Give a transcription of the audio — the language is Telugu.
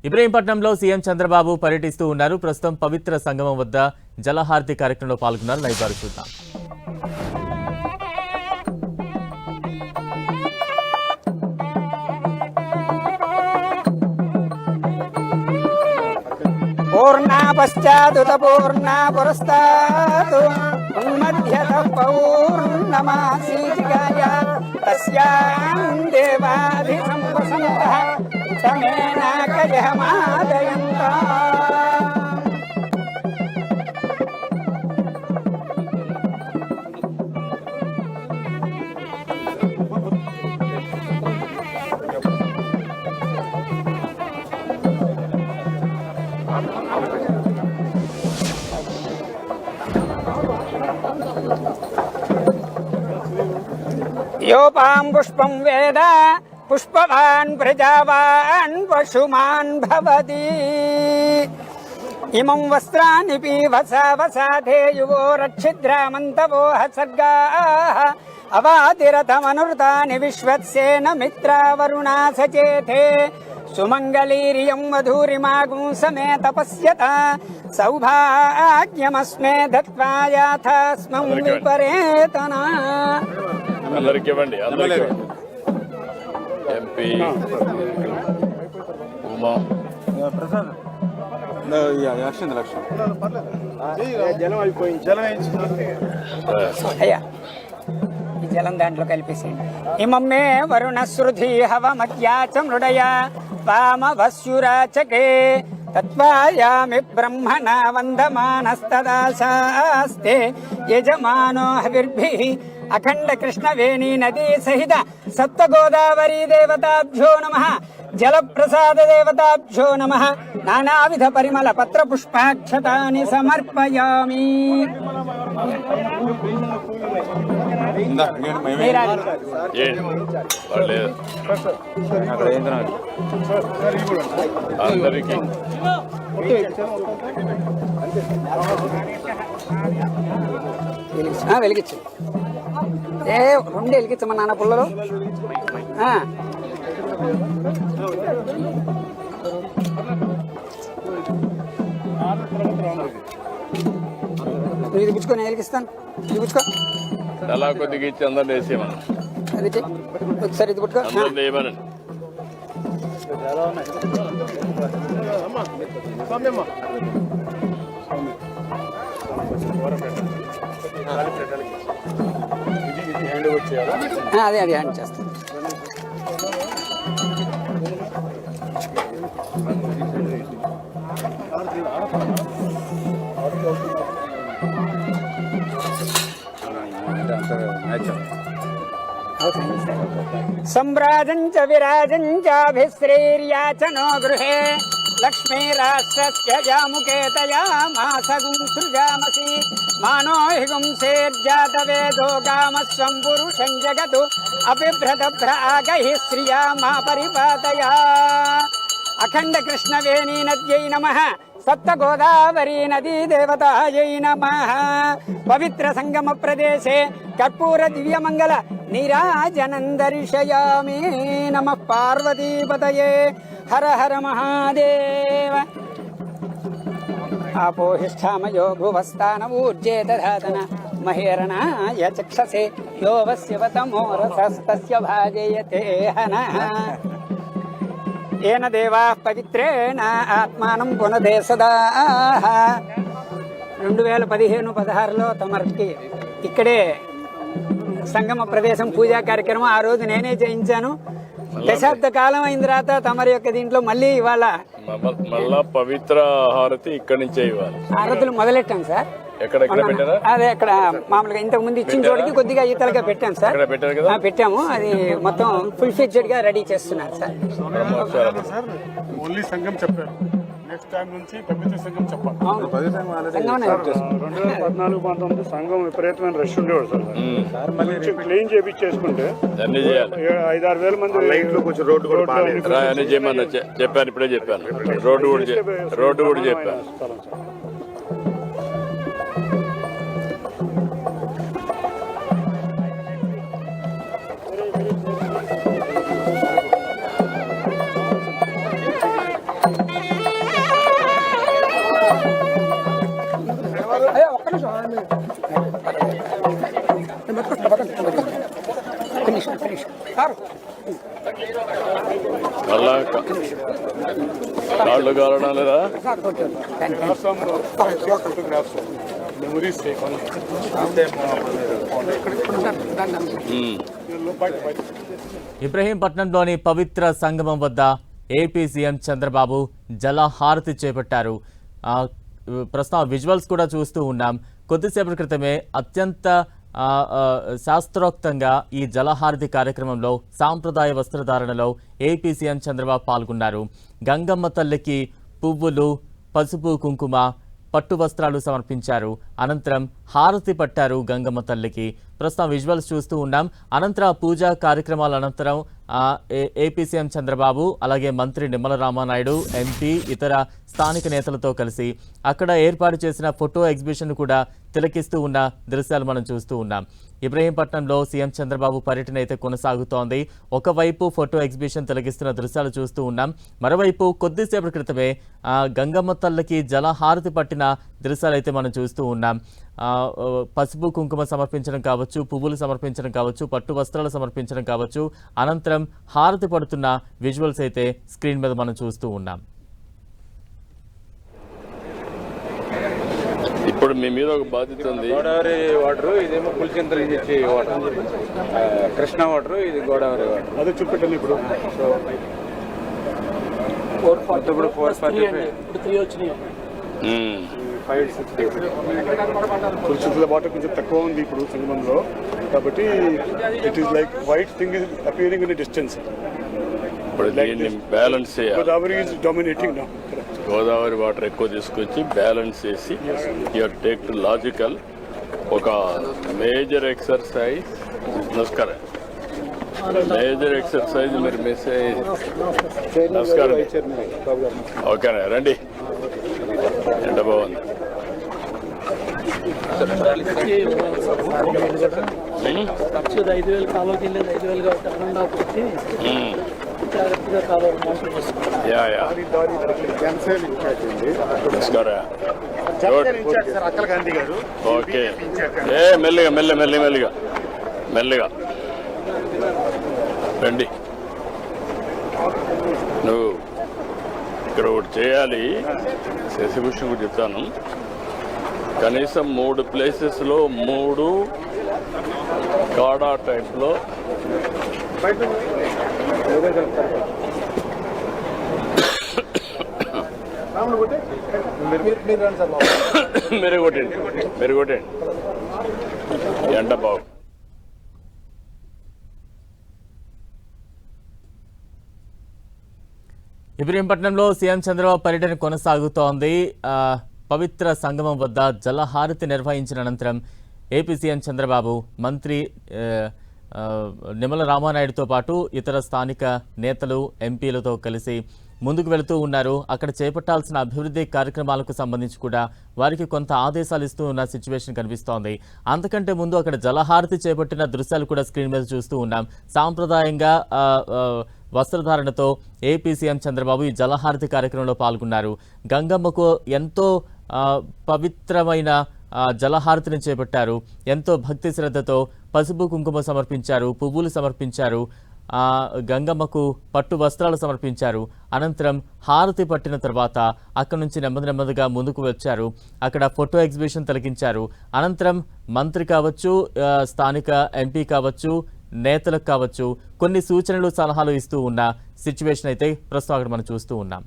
ఇబ్రహీంపట్నంలో సీఎం చంద్రబాబు పర్యటిస్తూ ఉన్నారు. ప్రస్తుతం పవిత్ర సంగమం వద్ద జలహారతి కార్యక్రమంలో పాల్గొన్నారు. లైవ్ ద్వారా చూద్దాం. పూర్ణ పశ్చాదుత పూర్ణ పురస్తాత్ ఉన్మధ్యత పౌర్ణమాసీజిగాయ తస్యాం దేవాధి సంవసంతః తమేనాకయమాదయంతా. యోపాం పుష్పం వేద పుష్పవాన్ ప్రజావాన్ పశుమాన్ భవతి. ఇమం వస్త్రాని పీవసావసాధే యువో రక్షిద్రామంతవో సర్గాః అవాతిరథమనుర్తాని విశ్వత్సేన మిత్రావరుణా సచేతే. సుమంగళీర్యం వధూరిమాగుం సమే తపస్యత సౌభాగ్యమస్మే దత్వా యాథాస్మం విపరేతనా. అందరికి ఇవ్వండి. ఎంపీ ఉమా అయ్యా ఈ జలం దాంట్లో కలిపేసేయండి. ఇమమ్మే వరుణ శృధి హవ మధ్యాచ మృడయ వామవస్యురాచకే తత్వాయామి బ్రహ్మణ వందమానస్తదాశాస్తే యజమానో హవిర్భిః అఖండ కృష్ణవేణీ నదీ సహిత సప్త గోదావరీ దేవతాభ్యో నమః. జల ప్రసాద దేవతాభ్యో నమః. నానావిధ పరిమళ పత్ర పుష్పాక్షతాని సమర్పయామి. అందరికి వెలిగించు. రెండు వెలిగించమా నాన్న పుల్లలు. ఇది పుచ్చుకో, నేను వెలిగిస్తాను. ఇది పుచ్చుకో. అలా కొద్దిగా ఇచ్చి అందరిని వేసేయమని. అది ఒకసారి ఇది పుట్టుకో. అందరిని వేయమనండి. అదే అది హ్యాండ్ చేస్తాను. సంవ్రాజంచ విరాజంచాభిశ్రేర్యాచనో గృహే లక్ష్మీరాష్ట్రస్య జాముకేతయామాసగుం సృజామసి. మానో హిగుంసేర్జాతవేదో గామస్వం పురుషం జగతు అపిభ్రతభ్రాగైః శ్రియా మా పరిపాతయా. అఖండ కృష్ణవేణీ నద్యై నమః. సప్త గోదావరీ నదీ దేవతాయై నమః. పవిత్ర సంగమ ప్రదేశే కర్పూర దివ్యమంగళ నీరాజనం దర్శయామి. నమః పార్వతీపతయే. హర హర మహాదేవ. ఆపోహిష్ఠామయో భువస్థానమూర్జే దధాతన మహేరణాయ చక్షసే యోవస్యవతమోరసస్తస్య భాజయతే హనః. ఏన దేవాః పవిత్రేణ ఆత్మానం పునదే సదా. 2015-16లో తమరికి ఇక్కడే సంగమ ప్రదేశం పూజా కార్యక్రమం ఆ రోజు నేనే చేయించాను. దశాబ్ద కాలం అయిన తర్వాత తమరి యొక్క దీంట్లో మళ్ళీ ఇవాళ మళ్ళా పవిత్ర హారతి ఇక్కడి నుంచే ఇవ్వాలి. హారతులు మొదలెట్టాం సార్. అదే అక్కడ మామూలుగా ఇంతకు ముందు ఇచ్చిన చోటికి కొద్దిగా ఈతలుగా పెట్టాం సార్. పెట్టాము. అది మొత్తం ఫుల్ ఫ్లెడ్జెడ్ గా రెడీ చేస్తున్నారు సార్. ఓన్లీ సంఘం చెప్పారు. నెక్స్ట్ టైం నుంచి పవిత్ర సంఘం చెప్పాలి. 2014-19 సంఘం విపరీతమైన రష్ ఉండేవాడు సార్. కొంచెం క్లీన్ చేపించేసుకుంటే 5-6 వేల మంది. రోడ్డు కూడా చెప్పాను, ఇప్పుడే చెప్పాను. రోడ్డు కూడా చెప్పాను. కాళ్ళు కాలడం లేదా? ఇబ్రహీంపట్నంలోని పవిత్ర సంగమం వద్ద ఏపీ సీఎం చంద్రబాబు జలహారతి చేపట్టారు. ప్రస్తుతం విజువల్స్ కూడా చూస్తూ ఉన్నాం. కొద్దిసేపటి క్రితమే అత్యంత శాస్త్రోక్తంగా ఈ జలహారతి కార్యక్రమంలో సాంప్రదాయ వస్త్రధారణలో ఏపీ సీఎం చంద్రబాబు పాల్గొన్నారు. గంగమ్మ తల్లికి పువ్వులు, పసుపు, కుంకుమ, పట్టు వస్త్రాలు సమర్పించారు. అనంతరం హారతి పట్టారు గంగమ్మ తల్లికి. ప్రస్తుతం విజువల్స్ చూస్తూ ఉన్నాం. అనంతరం పూజా కార్యక్రమాల అనంతరం ఏపీ సీఎం చంద్రబాబు అలాగే మంత్రి నిమ్మల రామానాయుడు, ఎంపీ, ఇతర స్థానిక నేతలతో కలిసి అక్కడ ఏర్పాటు చేసిన ఫోటో ఎగ్జిబిషన్ కూడా తిలకిస్తూ ఉన్న దృశ్యాలు మనం చూస్తూ ఉన్నాం. ఇబ్రహీంపట్నంలో సీఎం చంద్రబాబు పర్యటన అయితే కొనసాగుతోంది. ఒకవైపు ఫోటో ఎగ్జిబిషన్ తిలకిస్తున్న దృశ్యాలు చూస్తూ ఉన్నాం. మరోవైపు కొద్దిసేపటి క్రితమే గంగమ్మ తల్లికి జలహారతి పట్టిన దృశ్యాలు అయితే మనం చూస్తూ ఉన్నాం. పసుపు కుంకుమ సమర్పించడం కావచ్చు, పువ్వులు సమర్పించడం కావచ్చు, పట్టు వస్త్రాలు సమర్పించడం కావచ్చు, అనంతరం హారతి పడుతున్న విజువల్స్ అయితే స్క్రీన్ మీద మనం చూస్తూ ఉన్నాం. ఇప్పుడు మీ మీద ఒక బాధ్యత ఉంది. గోదావరి వాటర్, ఇదేమో పులిచింతలు ఇచ్చి వాటర్, కృష్ణా వాటర్, ఇది గోదావరి వాటర్. అదే చూపెట్టండి. ఇప్పుడు ఇప్పుడు 4 వచ్చినాయి. పులిచింతల వాటర్ కొంచెం తక్కువ ఉంది ఇప్పుడు సంగమంలో, కాబట్టి it is like white thing is appearing in distance. ఇప్పుడు దీన్ని బ్యాలెన్స్ చేయాలి. Godavari is dominating now. Godavari water ఎక్కువ తీసుకొచ్చి బ్యాలెన్స్ చేసి యువర్ టేక్ టు లాజికల్ ఒక మేజర్ ఎక్సర్సైజ్. నమస్కారం. మేజర్ ఎక్సర్సైజ్ మీరు మిస్ అయ్యి. నమస్కారం. ఓకేనా, రండి. ఎంత బాగుంది. ఓకే, మెల్లిగా మెల్లిగా మెల్లిగా రండి. నువ్వు ఇక్కడ ఒకటి చేయాలి. శశిభూషణ్ కూడా చెప్తాను. కనీసం 3 ప్లేసెస్లో 3 గాడా టైప్లో మీరు కొట్టండి ఎండ బాగు. ఇబ్రహీంపట్నంలో సీఎం చంద్రబాబు పర్యటన కొనసాగుతోంది. పవిత్ర సంగమం వద్ద జలహారతి నిర్వహించిన అనంతరం ఏపీ సీఎం చంద్రబాబు మంత్రి నిమ్మల రామానాయుడుతో పాటు ఇతర స్థానిక నేతలు, ఎంపీలతో కలిసి ముందుకు వెళుతూ ఉన్నారు. అక్కడ చేపట్టాల్సిన అభివృద్ధి కార్యక్రమాలకు సంబంధించి కూడా వారికి కొంత ఆదేశాలు ఇస్తూ ఉన్న సిచ్యువేషన్ కనిపిస్తోంది. అంతకంటే ముందు అక్కడ జలహారతి చేపట్టిన దృశ్యాలు కూడా స్క్రీన్ మీద చూస్తూ ఉన్నాం. సాంప్రదాయంగా వస్త్రధారణతో ఏపీ సీఎం చంద్రబాబు ఈ జలహారతి కార్యక్రమంలో పాల్గొన్నారు. గంగమ్మకు ఎంతో పవిత్రమైన జలహారతిని చేపట్టారు. ఎంతో భక్తి శ్రద్ధతో పసుపు కుంకుమ సమర్పించారు, పువ్వులు సమర్పించారు, గంగమ్మకు పట్టు వస్త్రాలు సమర్పించారు. అనంతరం హారతి పట్టిన తర్వాత అక్కడి నుంచి నెమ్మదిగా ముందుకు వచ్చారు. అక్కడ ఫోటో ఎగ్జిబిషన్ తిలకించారు. అనంతరం మంత్రి కావచ్చు, స్థానిక ఎంపీ కావచ్చు, నేతలకు కావచ్చు కొన్ని సూచనలు, సలహాలు ఇస్తూ ఉన్న సిచ్యువేషన్ అయితే ప్రస్తుతం అక్కడ మనం చూస్తూ ఉన్నాం.